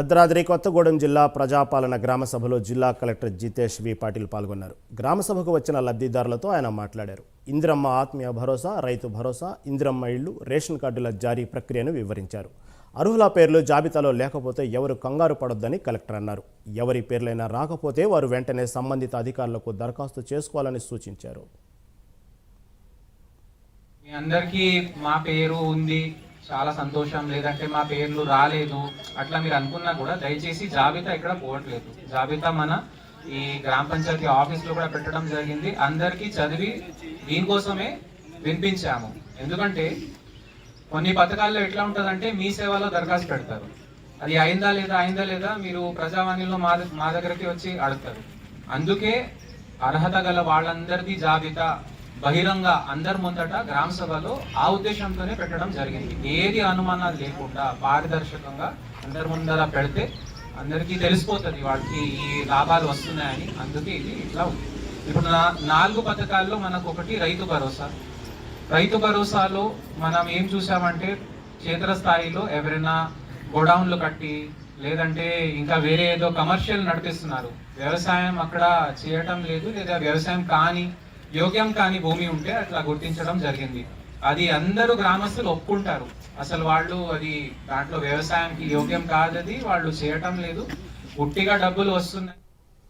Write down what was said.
భద్రాద్రి కొత్తగూడెం జిల్లా ప్రజాపాలన గ్రామ సభలో జిల్లా కలెక్టర్ జితేష్ వి పాటిల్ పాల్గొన్నారు. గ్రామ సభకు వచ్చిన లబ్ధిదారులతో ఆయన మాట్లాడారు. ఇందిరమ్మ ఆత్మీయ భరోసా, రైతు భరోసా, ఇందిరమ్మ ఇళ్లు, రేషన్ కార్డుల జారీ ప్రక్రియను వివరించారు. అర్హుల పేర్లు జాబితాలో లేకపోతే ఎవరు కంగారు పడొద్దని కలెక్టర్ అన్నారు. ఎవరి పేర్లైనా రాకపోతే వారు వెంటనే సంబంధిత అధికారులకు దరఖాస్తు చేసుకోవాలని సూచించారు. మీ అందరికీ మా పేరు ఉంది, చాలా సంతోషం, లేదంటే మా పేర్లు రాలేదు అట్లా మీరు అనుకున్నా కూడా దయచేసి జాబితా ఇక్కడ పోవట్లేదు. జాబితా మన ఈ గ్రామ పంచాయతీ ఆఫీస్లో కూడా పెట్టడం జరిగింది. అందరికీ చదివి దీనికోసమే వినిపించాము. ఎందుకంటే కొన్ని పథకాల్లో ఎట్లా ఉంటుందంటే మీ సేవలో దరఖాస్తు పెడతారు, అది అయిందా లేదా మీరు ప్రజావాణిలో మా దగ్గరికి వచ్చి అడుగుతారు. అందుకే అర్హత గల వాళ్ళందరిది జాబితా బహిరంగ అందరి ముందట గ్రామ సభలో ఆ ఉద్దేశంతోనే పెట్టడం జరిగింది. ఏది అనుమానాలు లేకుండా పారదర్శకంగా అందరి ముందర పెడితే అందరికీ తెలిసిపోతుంది వాళ్ళకి ఈ లాభాలు వస్తున్నాయని. అందుకే ఇది ఇట్లా ఉంది. ఇప్పుడు 4 పథకాల్లో మనకు ఒకటి రైతు భరోసా. రైతు భరోసాలో మనం ఏం చూసామంటే క్షేత్రస్థాయిలో ఎవరైనా గోడౌన్లు కట్టి లేదంటే ఇంకా వేరే ఏదో కమర్షియల్ నడిపిస్తున్నారు, వ్యవసాయం అక్కడ చేయటం లేదు, లేదా వ్యవసాయం కాని యోగ్యం కాని భూమి ఉంటే అట్లా గుర్తించడం జరిగింది. అది అందరూ గ్రామస్తులు ఒప్పుకుంటారు. అసలు వాళ్ళు అది దాంట్లో వ్యవసాయానికి యోగ్యం కాదది, వాళ్ళు చేయటం లేదు, పుట్టిగా డబ్బులు వస్తున్నాయి.